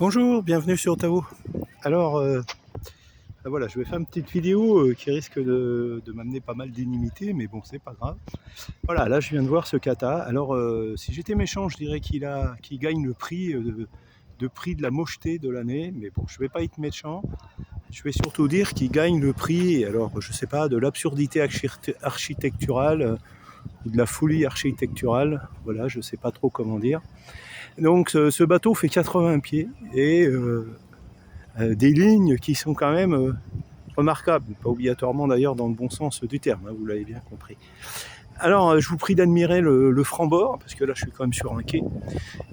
Bonjour, bienvenue sur Tao. Alors, voilà, je vais faire une petite vidéo qui risque de m'amener pas mal d'inimitiés, mais bon, c'est pas grave. Voilà, là, je viens de voir ce kata. Alors, si j'étais méchant, je dirais qu'il gagne le prix de prix de la mocheté de l'année, mais bon, je vais pas être méchant. Je vais surtout dire qu'il gagne le prix, alors, je sais pas, de l'absurdité architecturale ou de la folie architecturale. Voilà, je sais pas trop comment dire. Donc, ce bateau fait 80 pieds et des lignes qui sont quand même remarquables, pas obligatoirement d'ailleurs dans le bon sens du terme, hein, vous l'avez bien compris. Alors je vous prie d'admirer le franc-bord, parce que là je suis quand même sur un quai.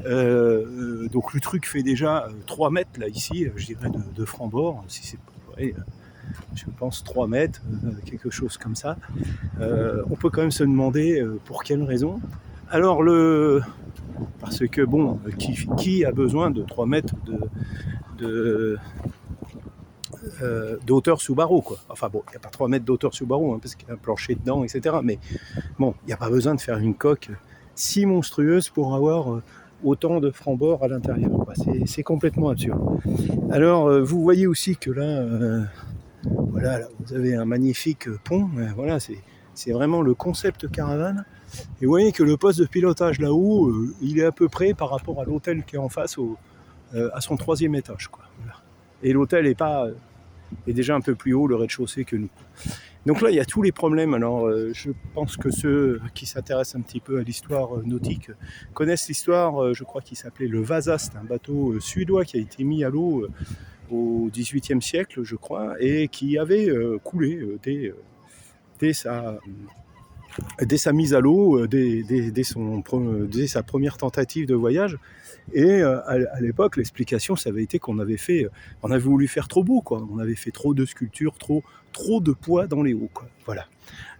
Donc le truc fait déjà 3 mètres là ici, je dirais de franc-bord, si c'est ouais, je pense 3 mètres, quelque chose comme ça. On peut quand même se demander pour quelle raison. Alors parce que bon, qui a besoin de 3 mètres d'auteur sous barreau, quoi. Enfin bon, il n'y a pas 3 mètres d'auteur sous barreau, hein, parce qu'il y a un plancher dedans, etc. Mais bon, il n'y a pas besoin de faire une coque si monstrueuse pour avoir autant de francs-bords à l'intérieur. C'est complètement absurde. Alors, vous voyez aussi que là, voilà, là, vous avez un magnifique pont. Voilà, c'est vraiment le concept caravane. Et vous voyez que le poste de pilotage là-haut, il est à peu près par rapport à l'hôtel qui est en face à son 3e étage, quoi. Voilà. Et l'hôtel est déjà un peu plus haut, le rez-de-chaussée, que nous. Donc là, il y a tous les problèmes. Alors, je pense que ceux qui s'intéressent un petit peu à l'histoire nautique connaissent l'histoire, je crois qu'il s'appelait le Vasa. C'est un bateau suédois qui a été mis à l'eau au XVIIIe siècle, je crois, et qui avait coulé dès sa mise à l'eau, dès sa première tentative de voyage. Et à l'époque, l'explication, ça avait été qu'on avait voulu faire trop beau, quoi. On avait fait trop de sculptures, trop de poids dans les hauts, quoi. Voilà.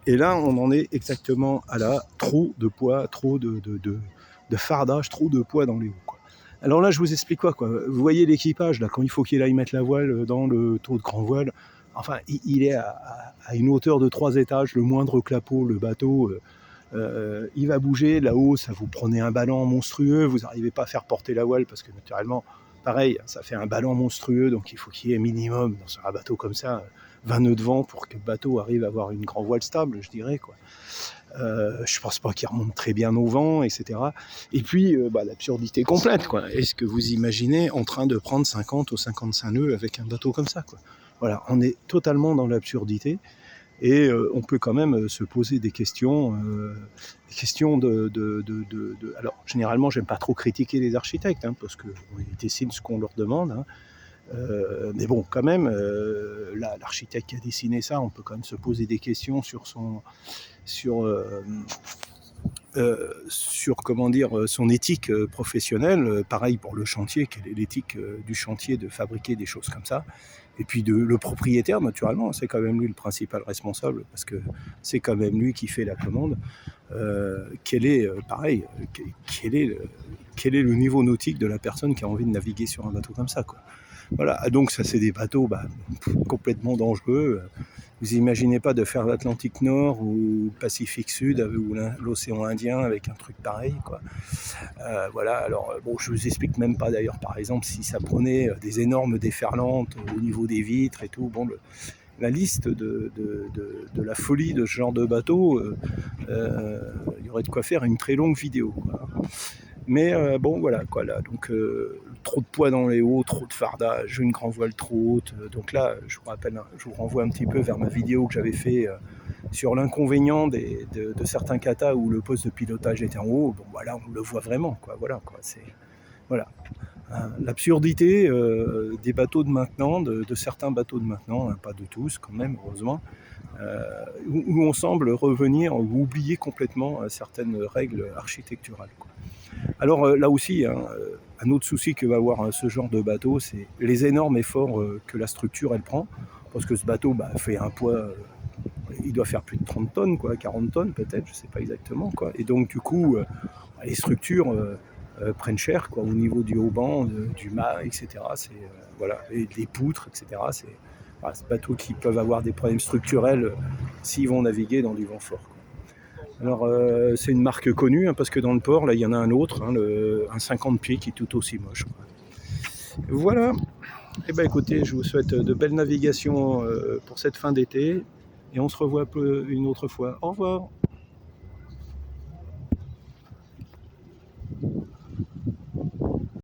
Et là, on en est exactement à là, trop de poids, trop de fardage, trop de poids dans les hauts, quoi. Alors là, je vous explique quoi. Vous voyez l'équipage, là, quand il faut qu'il aille mettre la voile dans le taux de grand voile, enfin, il est à une hauteur de 3 étages, le moindre clapot, le bateau, il va bouger, là-haut, ça vous prenez un ballon monstrueux, vous n'arrivez pas à faire porter la voile, parce que naturellement, pareil, ça fait un ballon monstrueux, donc il faut qu'il y ait minimum, dans un bateau comme ça, 20 nœuds de vent pour que le bateau arrive à avoir une grand voile stable, je dirais, quoi. Je pense pas qu'il remonte très bien au vent, etc. Et puis, l'absurdité complète, quoi. Est-ce que vous imaginez en train de prendre 50 ou 55 nœuds avec un bateau comme ça, quoi. Voilà, on est totalement dans l'absurdité. Et on peut quand même se poser des questions Alors, généralement, j'aime pas trop critiquer les architectes, hein, parce qu'ils dessinent ce qu'on leur demande, hein. Mais bon, quand même, là, l'architecte qui a dessiné ça, on peut quand même se poser des questions sur comment dire, son éthique professionnelle. Pareil pour le chantier, quelle est l'éthique du chantier de fabriquer des choses comme ça. Et puis le propriétaire, naturellement, c'est quand même lui le principal responsable, parce que c'est quand même lui qui fait la commande. Quel est le niveau nautique de la personne qui a envie de naviguer sur un bateau comme ça, quoi. Voilà, donc ça, c'est des bateaux complètement dangereux. Vous imaginez pas de faire l'Atlantique Nord ou le Pacifique Sud ou l'océan Indien avec un truc pareil, quoi. Voilà, alors bon, je vous explique même pas d'ailleurs, par exemple, si ça prenait des énormes déferlantes au niveau des vitres et tout. Bon, la liste de la folie de ce genre de bateau, il y aurait de quoi faire une très longue vidéo, quoi. Mais bon, voilà, quoi, là. Donc, trop de poids dans les hauts, trop de fardage, une grand voile trop haute. Donc là, je vous renvoie un petit peu vers ma vidéo que j'avais fait sur l'inconvénient de certains katas où le poste de pilotage était en haut. Bon, voilà, on le voit vraiment, quoi. Voilà, quoi. Voilà. L'absurdité des bateaux de maintenant, de certains bateaux de maintenant, hein, pas de tous quand même, heureusement, où on semble revenir ou oublier complètement certaines règles architecturales, quoi. Alors là aussi, hein, un autre souci que va avoir ce genre de bateau, c'est les énormes efforts que la structure elle prend, parce que ce bateau fait un poids, il doit faire plus de 30 tonnes, quoi, 40 tonnes peut-être, je ne sais pas exactement, quoi. Et donc du coup, les structures prennent cher, quoi, au niveau du haubans, du mât, etc. Voilà, et des poutres, etc. C'est bateaux qui peuvent avoir des problèmes structurels s'ils vont naviguer dans du vent fort, quoi. Alors c'est une marque connue, hein, parce que dans le port, là, il y en a un autre, hein, un 50 pieds qui est tout aussi moche, quoi. Voilà. Et ben écoutez, je vous souhaite de belles navigations pour cette fin d'été et on se revoit une autre fois. Au revoir.